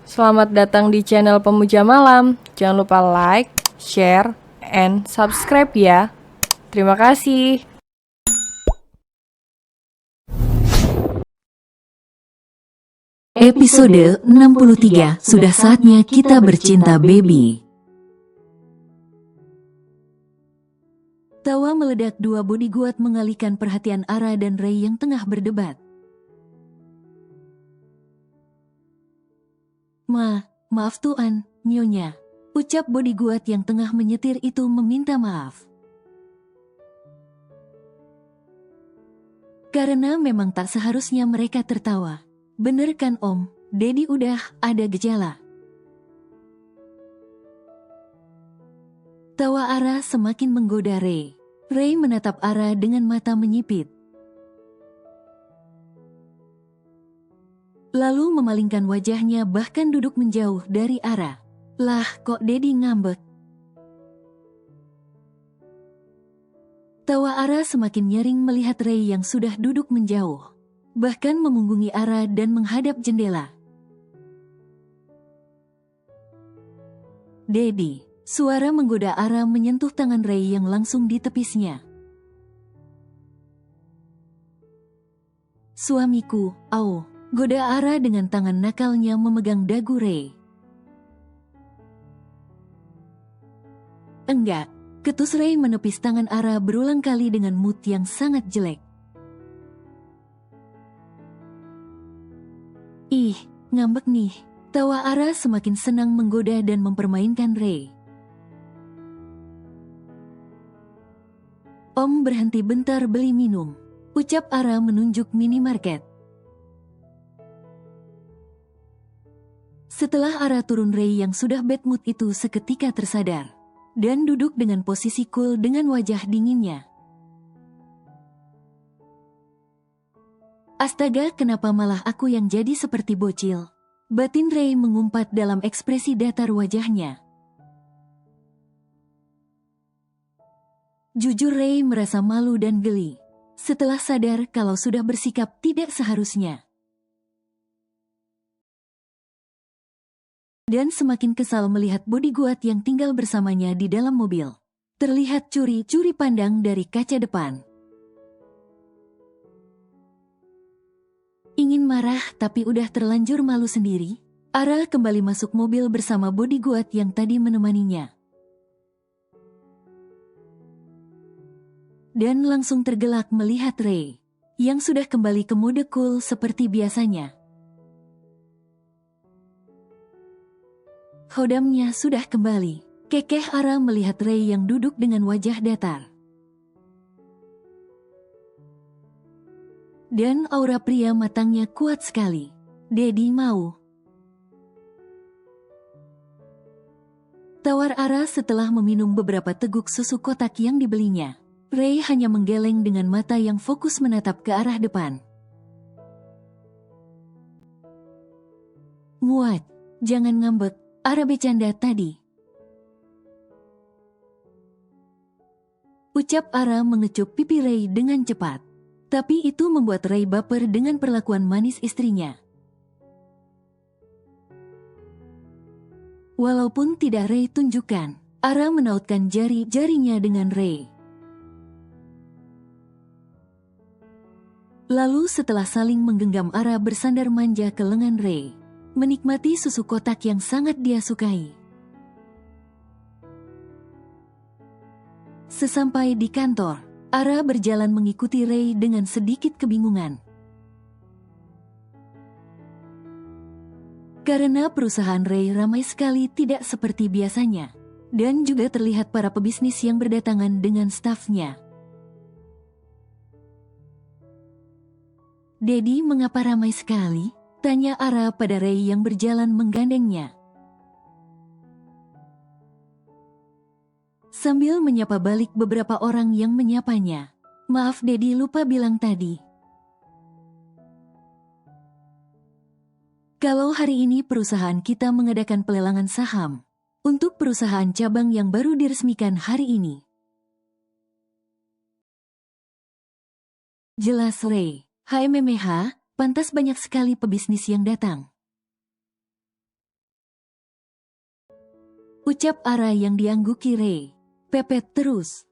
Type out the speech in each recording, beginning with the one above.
Selamat datang di channel Pemuja Malam. Jangan lupa like, share, and subscribe ya. Terima kasih. Episode 63, sudah saatnya kita bercinta, baby. Tawa meledak, dua bodyguard mengalihkan perhatian Ara dan Ray yang tengah berdebat. Maaf tuan, Nyonya. Ucap bodyguard yang tengah menyetir itu meminta maaf. Karena memang tak seharusnya mereka tertawa. Bener kan Om, Dedi udah ada gejala. Tawa Ara semakin menggoda Ray. Ray menatap Ara dengan mata menyipit. Lalu memalingkan wajahnya, bahkan duduk menjauh dari Ara. Lah, kok Dedi ngambek? Tawa Ara semakin nyaring melihat Ray yang sudah duduk menjauh. Bahkan memunggungi Ara dan menghadap jendela. Dedi, suara menggoda Ara menyentuh tangan Ray yang langsung ditepisnya. Suamiku, au, goda Ara dengan tangan nakalnya memegang dagu Ray. Enggak, ketus Ray menepis tangan Ara berulang kali dengan mood yang sangat jelek. Ih, ngambek nih. Tawa Ara semakin senang menggoda dan mempermainkan Ray. Om, berhenti bentar beli minum, ucap Ara menunjuk minimarket. Setelah Ara turun, Ray yang sudah bad mood itu seketika tersadar dan duduk dengan posisi cool dengan wajah dinginnya. Astaga, kenapa malah aku yang jadi seperti bocil? Batin Ray mengumpat dalam ekspresi datar wajahnya. Jujur Ray merasa malu dan geli setelah sadar kalau sudah bersikap tidak seharusnya. Dan semakin kesal melihat bodyguard yang tinggal bersamanya di dalam mobil. Terlihat curi-curi pandang dari kaca depan. Ingin marah tapi udah terlanjur malu sendiri, Ara kembali masuk mobil bersama bodyguard yang tadi menemaninya. Dan langsung tergelak melihat Ray, yang sudah kembali ke mode cool seperti biasanya. Khodamnya sudah kembali. Kekeh Ara melihat Ray yang duduk dengan wajah datar. Dan aura pria matangnya kuat sekali. Dedi mau. Tawar Ara setelah meminum beberapa teguk susu kotak yang dibelinya. Ray hanya menggeleng dengan mata yang fokus menatap ke arah depan. Muat, jangan ngambek, Ara bercanda tadi. Ucap Ara mengecup pipi Ray dengan cepat. Tapi itu membuat Ray baper dengan perlakuan manis istrinya. Walaupun tidak Ray tunjukkan, Ara menautkan jari-jarinya dengan Ray. Lalu setelah saling menggenggam, Ara bersandar manja ke lengan Ray, menikmati susu kotak yang sangat dia sukai. Sesampai di kantor, Ara berjalan mengikuti Ray dengan sedikit kebingungan. Karena perusahaan Ray ramai sekali tidak seperti biasanya. Dan juga terlihat para pebisnis yang berdatangan dengan stafnya. Dedi, mengapa ramai sekali? Tanya Ara pada Ray yang berjalan menggandengnya. Sambil menyapa balik beberapa orang yang menyapanya. Maaf Dedi, lupa bilang tadi. Kalau hari ini perusahaan kita mengadakan pelelangan saham untuk perusahaan cabang yang baru diresmikan hari ini. Jelas Ray. HMMH, pantas banyak sekali pebisnis yang datang. Ucap Ara yang diangguki Ray. Pepet terus.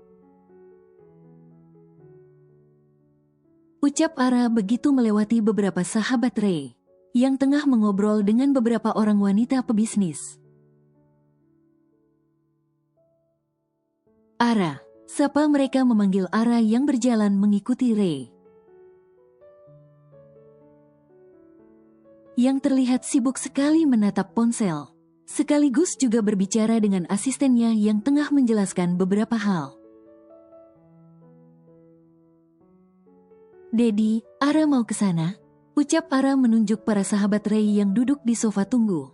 Ucap Ara begitu melewati beberapa sahabat Ray yang tengah mengobrol dengan beberapa orang wanita pebisnis. Ara, sapa mereka memanggil Ara yang berjalan mengikuti Ray. Yang terlihat sibuk sekali menatap ponsel, sekaligus juga berbicara dengan asistennya yang tengah menjelaskan beberapa hal. Dedi, Ara mau ke sana? Ucap Ara menunjuk para sahabat Ray yang duduk di sofa tunggu.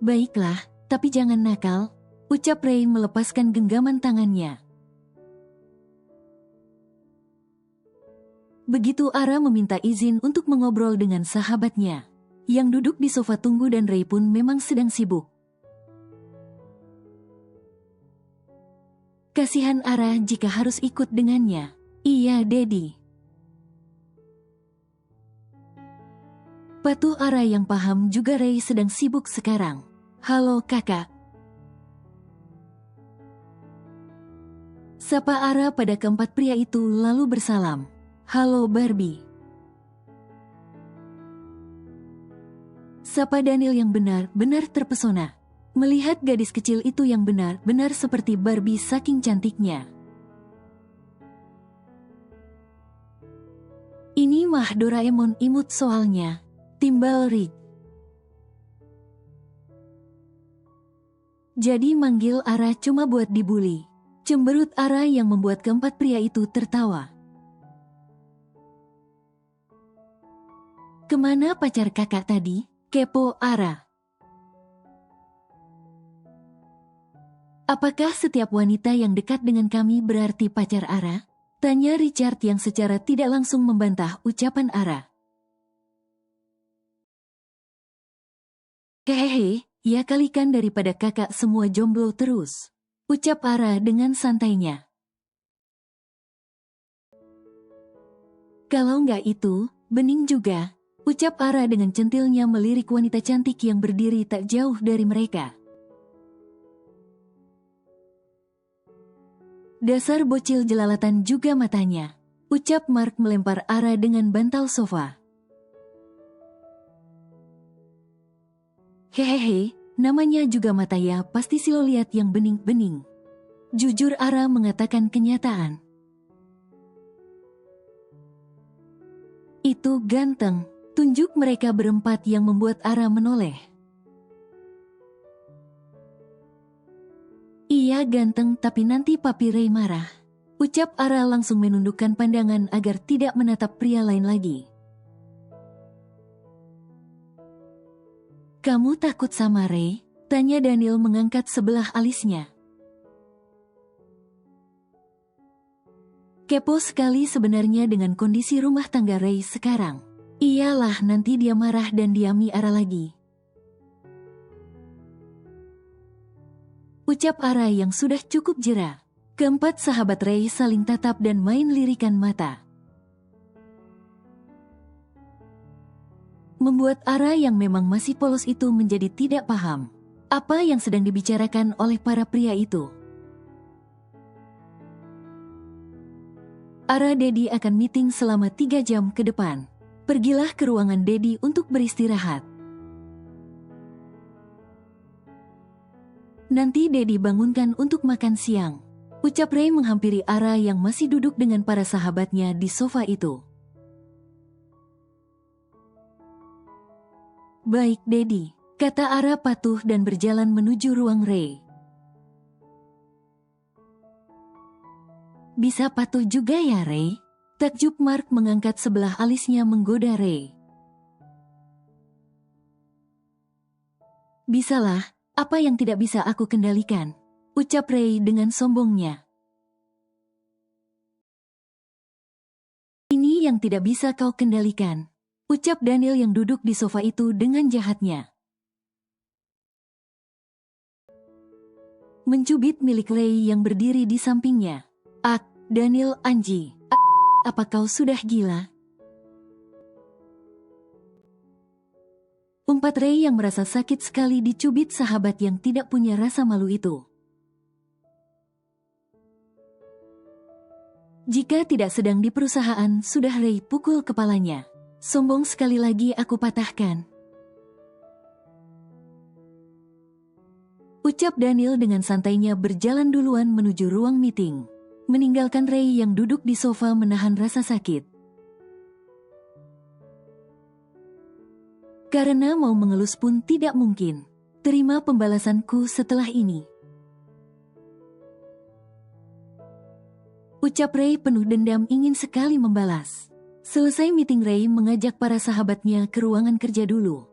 Baiklah, tapi jangan nakal, ucap Ray melepaskan genggaman tangannya. Begitu Ara meminta izin untuk mengobrol dengan sahabatnya, yang duduk di sofa tunggu dan Ray pun memang sedang sibuk. Kasihan Ara jika harus ikut dengannya. Iya, Dedi. Patuh Ara yang paham juga Ray sedang sibuk sekarang. Halo kakak. Sapa Ara pada keempat pria itu lalu bersalam. Halo Barbie. Sapa Daniel yang benar-benar terpesona melihat gadis kecil itu yang benar-benar seperti Barbie saking cantiknya. Ini mah Doraemon imut soalnya, timbal Rick. Jadi manggil Ara cuma buat dibully. Cemberut Ara yang membuat keempat pria itu tertawa. Kemana pacar kakak tadi? Kepo Ara. Apakah setiap wanita yang dekat dengan kami berarti pacar Ara? Tanya Richard yang secara tidak langsung membantah ucapan Ara. Hehehe, ya kalikan daripada kakak semua jomblo terus. Ucap Ara dengan santainya. Kalau nggak itu, bening juga. Ucap Ara dengan centilnya melirik wanita cantik yang berdiri tak jauh dari mereka. Dasar bocil jelalatan juga matanya. Ucap Mark melempar Ara dengan bantal sofa. Hehehe, namanya juga mata ya, pasti si lo lihat yang bening-bening. Jujur Ara mengatakan kenyataan. Itu ganteng. Tunjuk mereka berempat yang membuat Ara menoleh. Iya ganteng tapi nanti Papi Ray marah. Ucap Ara langsung menundukkan pandangan agar tidak menatap pria lain lagi. Kamu takut sama Ray? Tanya Daniel mengangkat sebelah alisnya. Kepo sekali sebenarnya dengan kondisi rumah tangga Ray sekarang. Iyalah nanti dia marah dan diami Ara lagi. Ucap Ara yang sudah cukup jera. Keempat sahabat Ray saling tatap dan main lirikan mata. Membuat Ara yang memang masih polos itu menjadi tidak paham apa yang sedang dibicarakan oleh para pria itu. Ara Dedi akan meeting selama 3 jam ke depan. Pergilah ke ruangan Dedi untuk beristirahat. Nanti Dedi bangunkan untuk makan siang. Ucap Ray menghampiri Ara yang masih duduk dengan para sahabatnya di sofa itu. Baik Dedi, kata Ara patuh dan berjalan menuju ruang Ray. Bisa patuh juga ya Ray? Takjub Mark mengangkat sebelah alisnya menggoda Ray. Bisalah, apa yang tidak bisa aku kendalikan? Ucap Ray dengan sombongnya. Ini yang tidak bisa kau kendalikan. Ucap Daniel yang duduk di sofa itu dengan jahatnya. Mencubit milik Ray yang berdiri di sampingnya. Ak, Daniel Anji. Apa kau sudah gila? Umpat Ray yang merasa sakit sekali dicubit sahabat yang tidak punya rasa malu itu. Jika tidak sedang di perusahaan, sudah Ray pukul kepalanya. Sombong sekali lagi aku patahkan. Ucap Daniel dengan santainya berjalan duluan menuju ruang meeting. Meninggalkan Ray yang duduk di sofa menahan rasa sakit. Karena mau mengelus pun tidak mungkin. Terima pembalasanku setelah ini. Ucap Ray penuh dendam ingin sekali membalas. Selesai meeting, Ray mengajak para sahabatnya ke ruangan kerja dulu.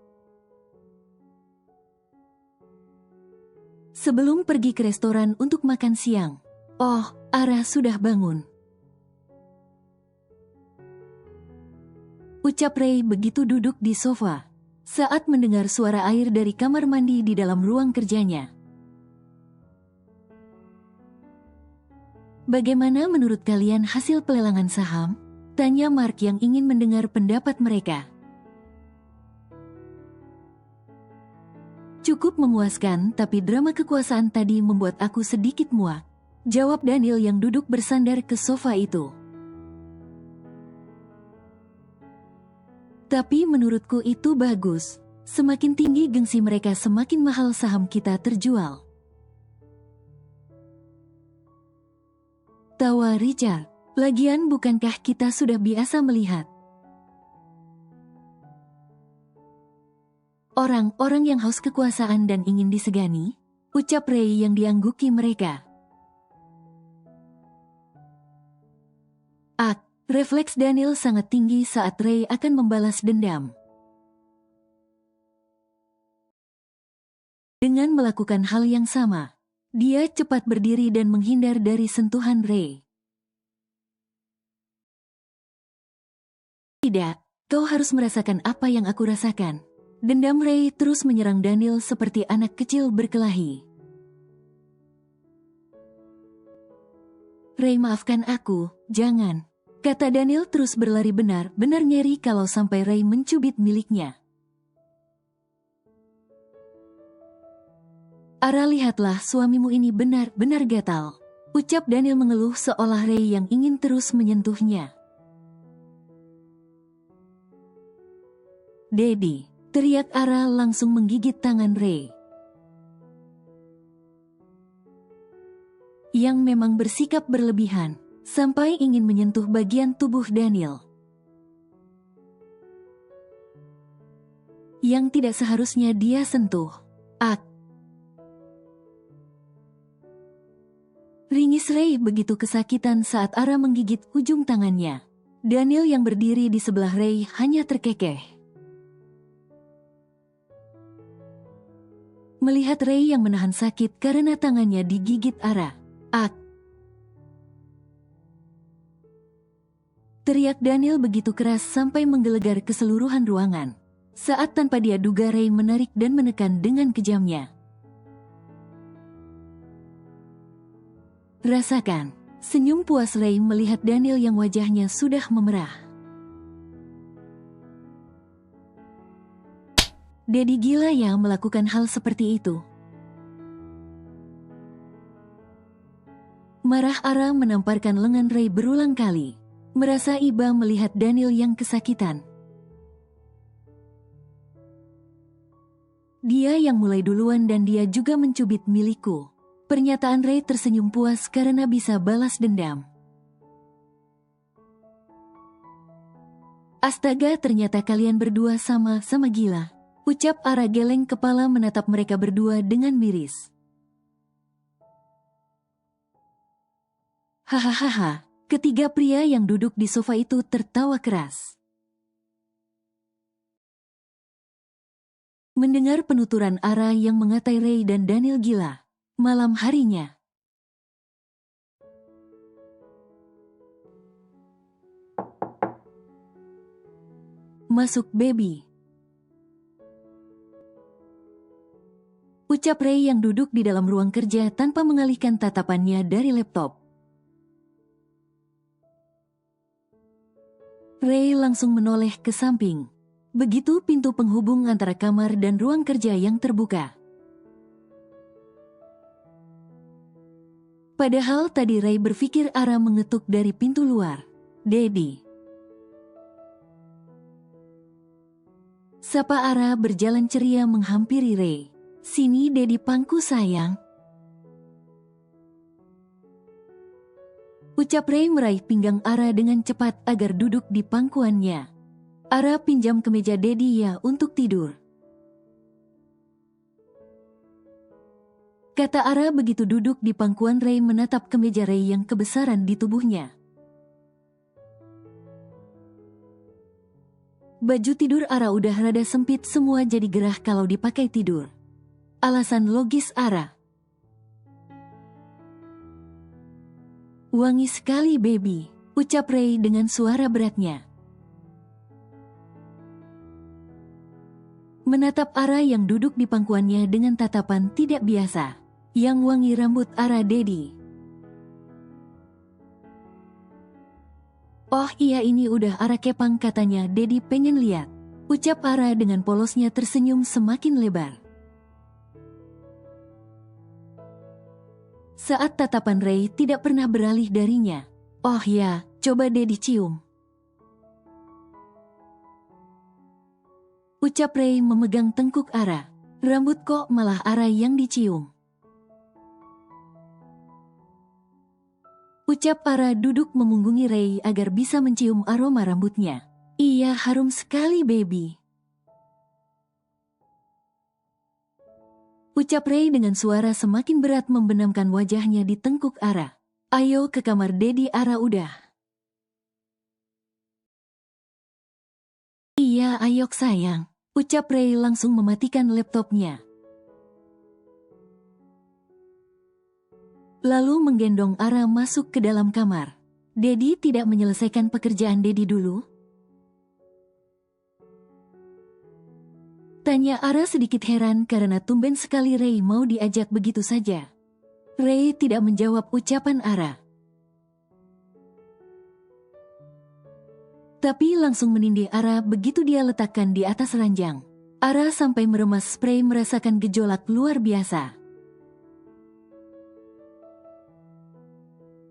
Sebelum pergi ke restoran untuk makan siang. Oh, Ara sudah bangun. Ucap Ray begitu duduk di sofa. Saat mendengar suara air dari kamar mandi di dalam ruang kerjanya. Bagaimana menurut kalian hasil pelelangan saham? Tanya Mark yang ingin mendengar pendapat mereka. Cukup memuaskan, tapi drama kekuasaan tadi membuat aku sedikit muak. Jawab Daniel yang duduk bersandar ke sofa itu. Tapi menurutku itu bagus. Semakin tinggi gengsi mereka, semakin mahal saham kita terjual. Tawa Richard. Lagian bukankah kita sudah biasa melihat orang-orang yang haus kekuasaan dan ingin disegani? Ucap Ray yang diangguki mereka. Refleks Daniel sangat tinggi saat Ray akan membalas dendam. Dengan melakukan hal yang sama, dia cepat berdiri dan menghindar dari sentuhan Ray. Tidak, kau harus merasakan apa yang aku rasakan. Dendam Ray terus menyerang Daniel seperti anak kecil berkelahi. Ray, maafkan aku, jangan. Kata Daniel terus berlari, benar-benar ngeri kalau sampai Ray mencubit miliknya. Ara, lihatlah suamimu ini benar-benar gatal. Ucap Daniel mengeluh seolah Ray yang ingin terus menyentuhnya. Daddy, teriak Ara langsung menggigit tangan Ray. Yang memang bersikap berlebihan. Sampai ingin menyentuh bagian tubuh Daniel. Yang tidak seharusnya dia sentuh. Ringis Ray begitu kesakitan saat Ara menggigit ujung tangannya. Daniel yang berdiri di sebelah Ray hanya terkekeh. Melihat Ray yang menahan sakit karena tangannya digigit Ara. Teriak Daniel begitu keras sampai menggelegar keseluruhan ruangan. Saat tanpa dia duga Ray menarik dan menekan dengan kejamnya. Rasakan, senyum puas Ray melihat Daniel yang wajahnya sudah memerah. Daddy gila ya melakukan hal seperti itu. Marah Ara menamparkan lengan Ray berulang kali. Merasa iba melihat Daniel yang kesakitan. Dia yang mulai duluan dan dia juga mencubit milikku. Pernyataan Ray tersenyum puas karena bisa balas dendam. Astaga, ternyata kalian berdua sama-sama gila. Ucap Ara geleng kepala menatap mereka berdua dengan miris. Hahaha. Ketiga pria yang duduk di sofa itu tertawa keras. Mendengar penuturan Ara yang mengatai Ray dan Daniel gila. Malam harinya. Masuk, baby. Ucap Ray yang duduk di dalam ruang kerja tanpa mengalihkan tatapannya dari laptop. Ray langsung menoleh ke samping. Begitu pintu penghubung antara kamar dan ruang kerja yang terbuka. Padahal tadi Ray berpikir Ara mengetuk dari pintu luar. "Daddy." Sapa Ara berjalan ceria menghampiri Ray. "Sini Daddy pangku sayang." Ucap Ray meraih pinggang Ara dengan cepat agar duduk di pangkuannya. Ara pinjam kemeja Daddy ya untuk tidur, kata Ara begitu duduk di pangkuan Ray menatap kemeja Ray yang kebesaran di tubuhnya. Baju tidur Ara udah rada sempit, semua jadi gerah kalau dipakai tidur. Alasan logis Ara. "Wangi sekali baby," ucap Ray dengan suara beratnya. Menatap Ara yang duduk di pangkuannya dengan tatapan tidak biasa. "Yang wangi rambut Ara Daddy." "Oh iya ini udah Ara kepang," katanya. "Daddy pengen lihat," ucap Ara dengan polosnya tersenyum semakin lebar. Saat tatapan Ray tidak pernah beralih darinya. "Oh ya, coba Daddy cium," ucap Ray memegang tengkuk Ara. "Rambut kok malah Ara yang dicium," ucap Ara duduk memunggungi Ray agar bisa mencium aroma rambutnya. "Iya harum sekali baby," ucap Ray dengan suara semakin berat membenamkan wajahnya di tengkuk Ara. "Ayo ke kamar Daddy Ara udah." "Iya ayo sayang," ucap Ray langsung mematikan laptopnya. Lalu menggendong Ara masuk ke dalam kamar. "Daddy tidak menyelesaikan pekerjaan Daddy dulu?" tanya Ara sedikit heran karena tumben sekali Ray mau diajak begitu saja. Ray tidak menjawab ucapan Ara, tapi langsung menindih Ara begitu dia letakkan di atas ranjang. Ara sampai meremas spray merasakan gejolak luar biasa.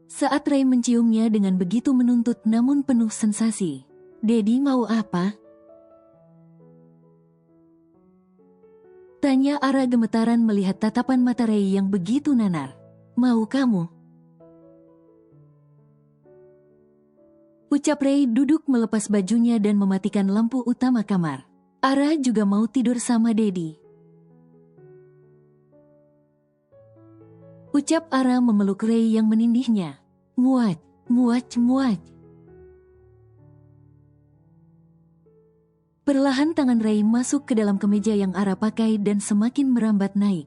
Saat Ray menciumnya dengan begitu menuntut namun penuh sensasi. "Daddy mau apa?" tanya Ara gemetaran melihat tatapan mata Ray yang begitu nanar. "Mau kamu?" ucap Ray duduk melepas bajunya dan mematikan lampu utama kamar. Ara juga mau tidur sama Daddy, ucap Ara memeluk Ray yang menindihnya. "Muat, muat, muat." Perlahan tangan Ray masuk ke dalam kemeja yang Ara pakai dan semakin merambat naik.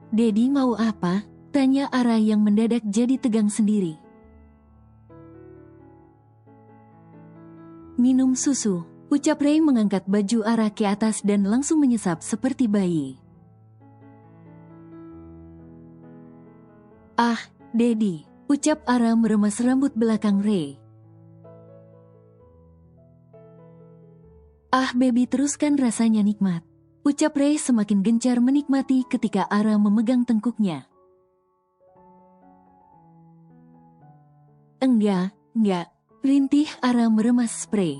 "Daddy mau apa?" tanya Ara yang mendadak jadi tegang sendiri. "Minum susu," ucap Ray mengangkat baju Ara ke atas dan langsung menyesap seperti bayi. "Ah, Daddy," ucap Ara meremas rambut belakang Ray. "Ah baby teruskan rasanya nikmat," ucap Ray semakin gencar menikmati ketika Ara memegang tengkuknya. Enggak, rintih Ara meremas spray.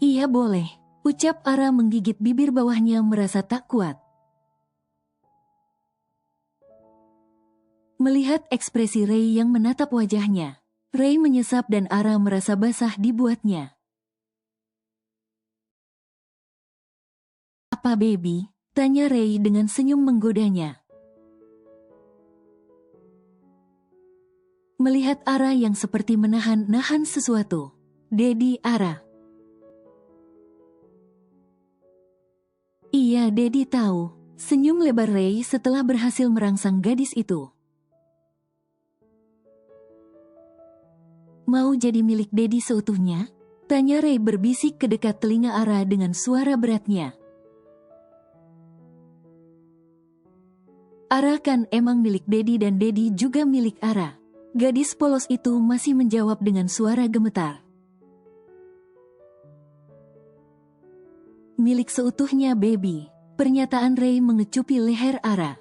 Iya boleh," ucap Ara menggigit bibir bawahnya merasa tak kuat. Melihat ekspresi Ray yang menatap wajahnya, Ray menyesap dan Ara merasa basah dibuatnya. "Apa baby?" tanya Ray dengan senyum menggodanya. Melihat Ara yang seperti menahan-nahan sesuatu. "Daddy Ara." "Iya Daddy tahu," senyum lebar Ray setelah berhasil merangsang gadis itu. "Mau jadi milik Daddy seutuhnya?" tanya Ray berbisik ke dekat telinga Ara dengan suara beratnya. Ara kan emang milik Daddy dan Daddy juga milik Ara. Gadis polos itu masih menjawab dengan suara gemetar. Milik seutuhnya, baby. Pernyataan Ray mengecupi leher Ara.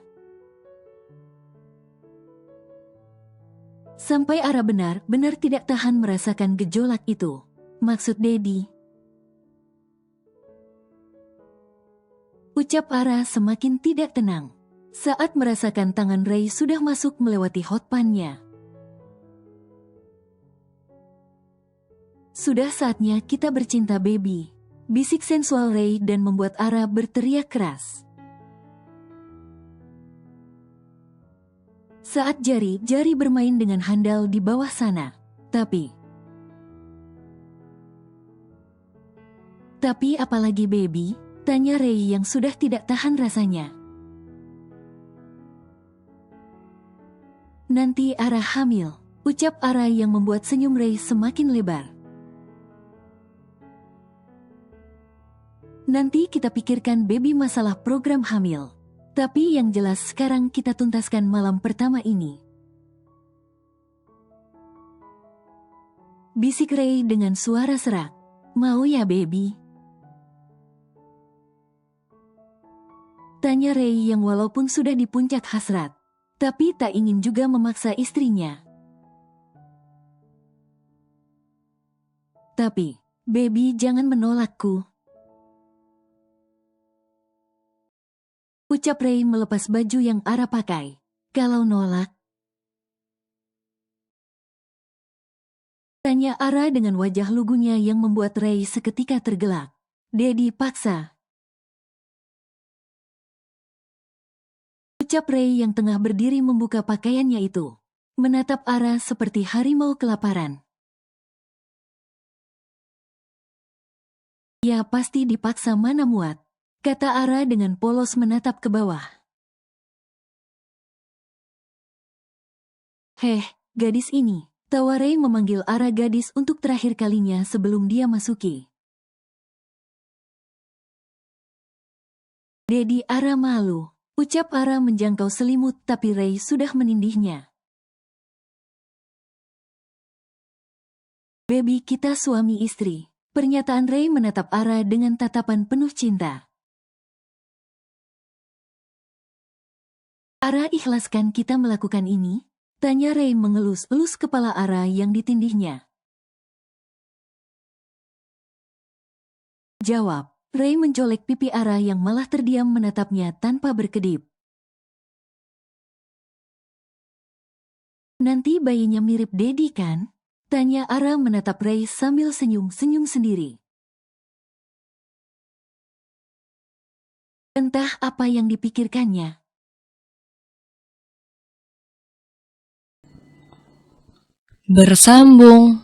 Sampai Ara benar-benar tidak tahan merasakan gejolak itu. Maksud Daddy. Ucap Ara semakin tidak tenang saat merasakan tangan Ray sudah masuk melewati hotpannya. Sudah saatnya kita bercinta, baby. Bisik sensual Ray dan membuat Ara berteriak keras. Saat jari-jari bermain dengan handal di bawah sana. Tapi apalagi, baby? Tanya Ray yang sudah tidak tahan rasanya. Nanti Ara hamil. Ucap Ara yang membuat senyum Ray semakin lebar. Nanti kita pikirkan, baby, masalah program hamil. Tapi yang jelas sekarang kita tuntaskan malam pertama ini. Bisik Ray dengan suara serak. Mau ya, baby? Tanya Ray yang walaupun sudah di puncak hasrat, tapi tak ingin juga memaksa istrinya. Tapi, baby, jangan menolakku. Ucap Ray melepas baju yang Ara pakai. Kalau nolak? Tanya Ara dengan wajah lugunya yang membuat Ray seketika tergelak. Daddy paksa. Ucap Ray yang tengah berdiri membuka pakaiannya itu. Menatap Ara seperti harimau kelaparan. Ya pasti dipaksa, mana muat. Kata Ara dengan polos menatap ke bawah. Heh, gadis ini. Tawa Ray memanggil Ara gadis untuk terakhir kalinya sebelum dia masuki. Daddy, Ara malu. Ucap Ara menjangkau selimut tapi Ray sudah menindihnya. Baby, kita suami istri. Pernyataan Ray menatap Ara dengan tatapan penuh cinta. Ara, ikhlaskan kita melakukan ini? Tanya Ray mengelus-elus kepala Ara yang ditindihnya. Jawab. Ray mencolek pipi Ara yang malah terdiam menatapnya tanpa berkedip. Nanti bayinya mirip Daddy kan? Tanya Ara menatap Ray sambil senyum-senyum sendiri. Entah apa yang dipikirkannya. Bersambung.